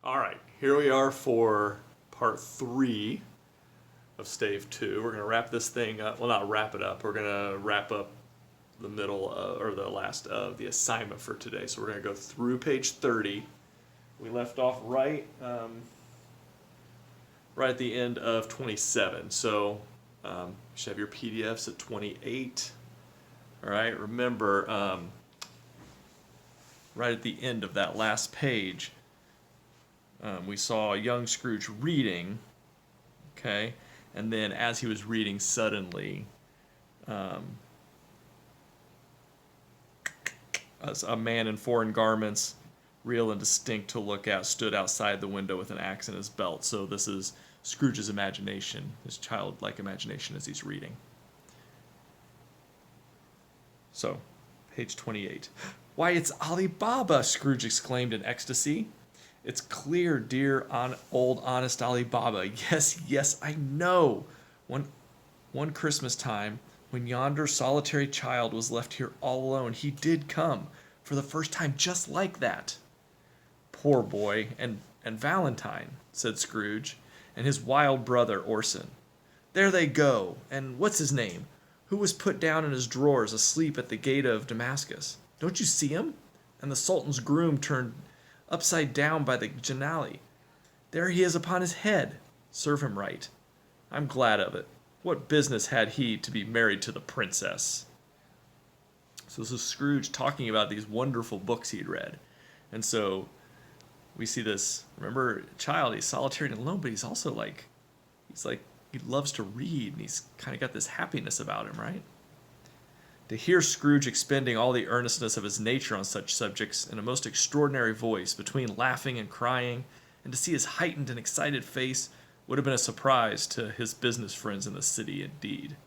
All right, here we are for part 3 of stave 2. We're going to wrap this thing up. Well, not wrap it up. We're going to wrap up the middle or the last of the assignment for today. So we're going to go through page 30. We left off right at the end of 27. So you should have your PDFs at 28. All right, remember, right at the end of that last page, we saw young Scrooge reading, okay? And then as he was reading, suddenly a man in foreign garments, real and distinct to look at, stood outside the window with an axe in his belt. So this is Scrooge's imagination, his childlike imagination as he's reading. So, page 28. "Why, it's Ali Baba!" Scrooge exclaimed in ecstasy. "It's clear, dear old honest Ali Baba. Yes, yes, I know. One Christmas time, when yonder solitary child was left here all alone, he did come, for the first time, just like that." "Poor boy, and Valentine," said Scrooge, "and his wild brother Orson. There they go, and what's his name, who was put down in his drawers asleep at the gate of Damascus. Don't you see him? And the Sultan's groom turned upside down by the Janali. There he is upon his head. Serve him right. I'm glad of it. What business had he to be married to the princess?" So this is Scrooge talking about these wonderful books he had read. And so we see this, remember, child, he's solitary and alone, but he's also he loves to read, and he's kind of got this happiness about him, right? To hear Scrooge expending all the earnestness of his nature on such subjects in a most extraordinary voice, between laughing and crying, and to see his heightened and excited face, would have been a surprise to his business friends in the city indeed.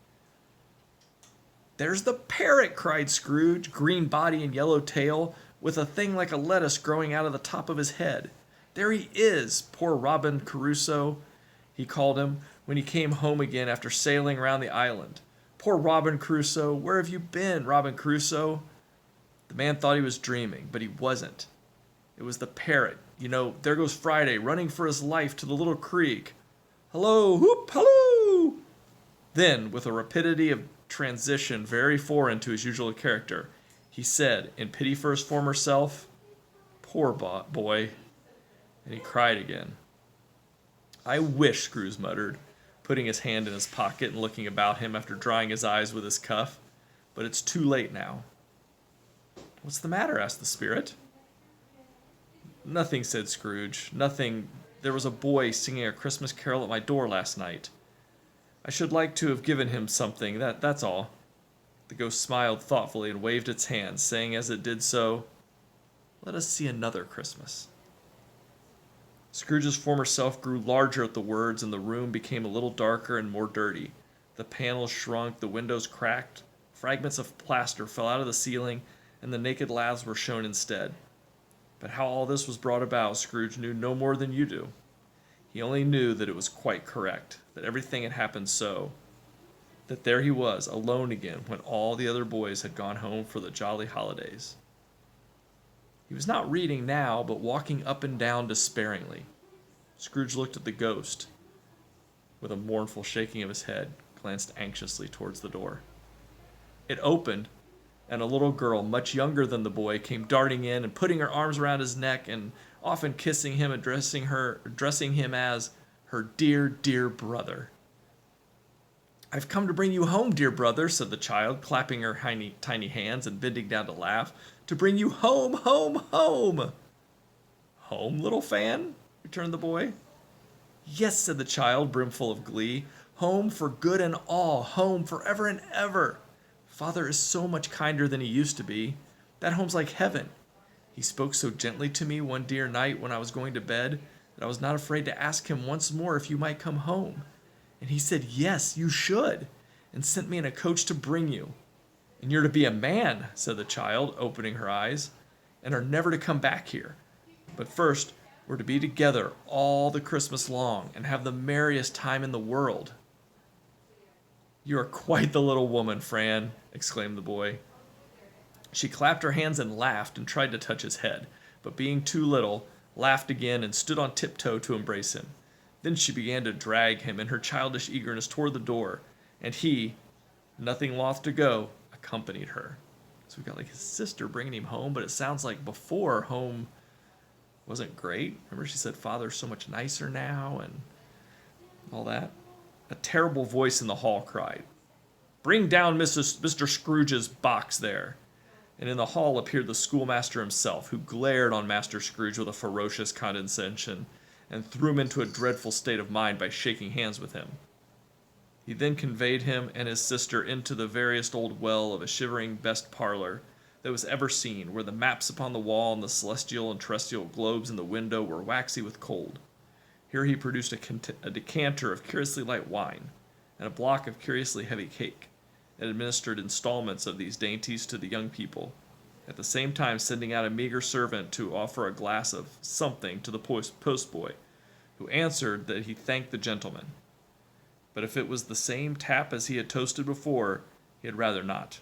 "There's the parrot!" cried Scrooge, "green body and yellow tail, with a thing like a lettuce growing out of the top of his head. There he is, poor Robin Crusoe, he called him, when he came home again after sailing round the island. Poor Robin Crusoe, where have you been, Robin Crusoe?" The man thought he was dreaming, but he wasn't. It was the parrot. You know, there goes Friday, running for his life to the little creek. "Hello, whoop, halloo!" Then, with a rapidity of transition very foreign to his usual character, he said, in pity for his former self, "Poor boy," and he cried again. "I wish," Scrooge muttered, putting his hand in his pocket and looking about him after drying his eyes with his cuff, "but it's too late now." "What's the matter?" asked the spirit. "Nothing," said Scrooge. "Nothing. There was a boy singing a Christmas carol at my door last night. I should like to have given him something, that's all." The ghost smiled thoughtfully and waved its hand, saying as it did so, "Let us see another Christmas." Scrooge's former self grew larger at the words, and the room became a little darker and more dirty. The panels shrunk, the windows cracked, fragments of plaster fell out of the ceiling, and the naked laths were shown instead. But how all this was brought about, Scrooge knew no more than you do. He only knew that it was quite correct, that everything had happened so, that there he was, alone again, when all the other boys had gone home for the jolly holidays. He was not reading now, but walking up and down despairingly. Scrooge looked at the ghost, with a mournful shaking of his head, glanced anxiously towards the door. It opened, and a little girl, much younger than the boy, came darting in and putting her arms around his neck and often kissing him, addressing him as her dear, dear brother. "I've come to bring you home, dear brother," said the child, clapping her tiny hands and bending down to laugh. "To bring you home, home, home." "Home, little Fan?" returned the boy. "Yes," said the child, brimful of glee. "Home for good and all, home forever and ever. Father is so much kinder than he used to be. That home's like heaven. He spoke so gently to me one dear night when I was going to bed that I was not afraid to ask him once more if you might come home. And he said, 'Yes, you should,' and sent me in a coach to bring you. And you're to be a man," said the child, opening her eyes, "and are never to come back here. But first, we're to be together all the Christmas long and have the merriest time in the world." "You are quite the little woman, Fran," exclaimed the boy. She clapped her hands and laughed and tried to touch his head, but being too little, laughed again, and stood on tiptoe to embrace him. Then she began to drag him in her childish eagerness toward the door, and he, nothing loth to go, accompanied her. So we got like his sister bringing him home, but it sounds like before home wasn't great. Remember she said father's so much nicer now and all that? A terrible voice in the hall cried, "Bring down Mr. Scrooge's box there." And in the hall appeared the schoolmaster himself, who glared on Master Scrooge with a ferocious condescension, and threw him into a dreadful state of mind by shaking hands with him. He then conveyed him and his sister into the veriest old well of a shivering best parlor that was ever seen, where the maps upon the wall and the celestial and terrestrial globes in the window were waxy with cold. Here he produced a decanter of curiously light wine, and a block of curiously heavy cake, and administered installments of these dainties to the young people, at the same time sending out a meager servant to offer a glass of something to the postboy, who answered that he thanked the gentleman. But if it was the same tap as he had toasted before, he had rather not.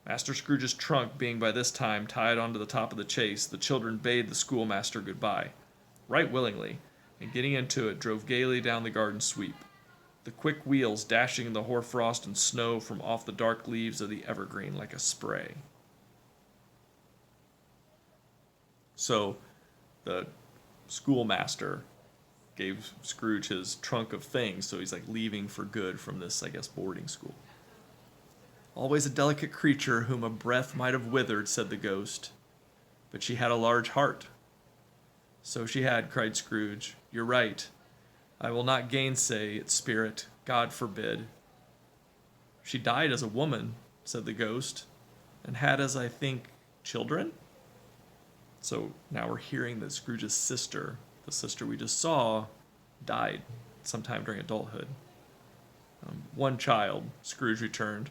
Master Scrooge's trunk being by this time tied onto the top of the chaise, the children bade the schoolmaster good-bye, right willingly, and getting into it, drove gaily down the garden sweep, the quick wheels dashing the hoarfrost and snow from off the dark leaves of the evergreen like a spray. So the schoolmaster gave Scrooge his trunk of things, so he's like leaving for good from this, I guess, boarding school. "Always a delicate creature whom a breath might have withered," said the ghost, "but she had a large heart." "So she had," cried Scrooge. "You're right. I will not gainsay it, spirit. God forbid." "She died as a woman," said the ghost, "and had, as I think, children?" So now we're hearing that Scrooge's sister, the sister we just saw, died sometime during adulthood. "One child," Scrooge returned.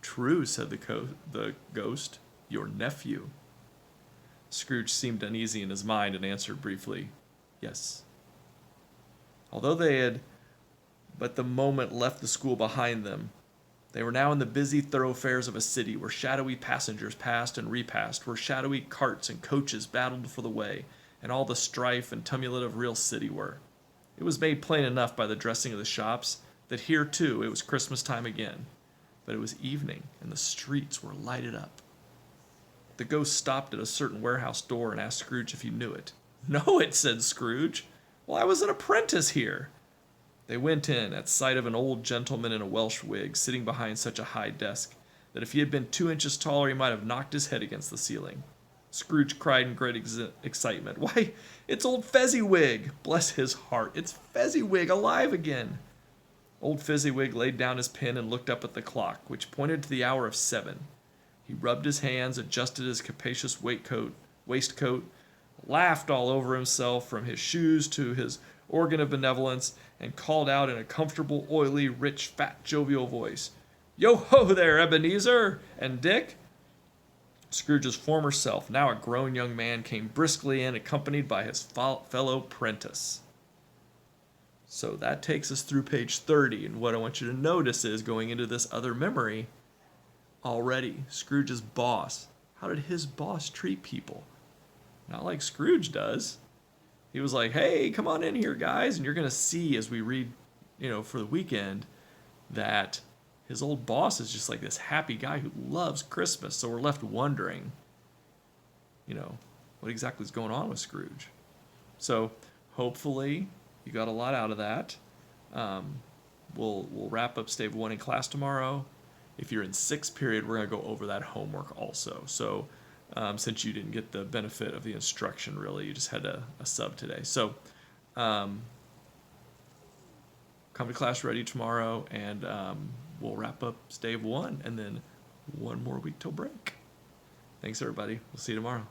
"True," said the ghost, "your nephew." Scrooge seemed uneasy in his mind and answered briefly, "Yes." Although they had but the moment left the school behind them, they were now in the busy thoroughfares of a city, where shadowy passengers passed and repassed, where shadowy carts and coaches battled for the way, and all the strife and tumult of real city were. It was made plain enough by the dressing of the shops that here, too, it was Christmas time again, but it was evening, and the streets were lighted up. The ghost stopped at a certain warehouse door and asked Scrooge if he knew it. "Know it," said Scrooge. "Well, I was an apprentice here." They went in, at sight of an old gentleman in a Welsh wig, sitting behind such a high desk, that if he had been 2 inches taller he might have knocked his head against the ceiling. Scrooge cried in great excitement, "Why, it's old Fezziwig! Bless his heart, it's Fezziwig alive again!" Old Fezziwig laid down his pen and looked up at the clock, which pointed to the hour of 7. He rubbed his hands, adjusted his capacious waistcoat, laughed all over himself, from his shoes to his organ of benevolence, and called out in a comfortable, oily, rich, fat, jovial voice, "Yo-ho there, Ebenezer and Dick!" Scrooge's former self, now a grown young man, came briskly in, accompanied by his fellow prentice. So that takes us through page 30, and what I want you to notice is, going into this other memory, already Scrooge's boss, how did his boss treat people? Not like Scrooge does. He was like, "Hey, come on in here, guys," and you're going to see as we read, for the weekend, that his old boss is just like this happy guy who loves Christmas. So we're left wondering, what exactly is going on with Scrooge. So hopefully you got a lot out of that. We'll wrap up stave 1 in class tomorrow. If you're in 6th period, we're going to go over that homework also. So since you didn't get the benefit of the instruction, really, you just had a sub today. So come to class ready tomorrow, and we'll wrap up stave 1, and then one more week till break. Thanks, everybody. We'll see you tomorrow.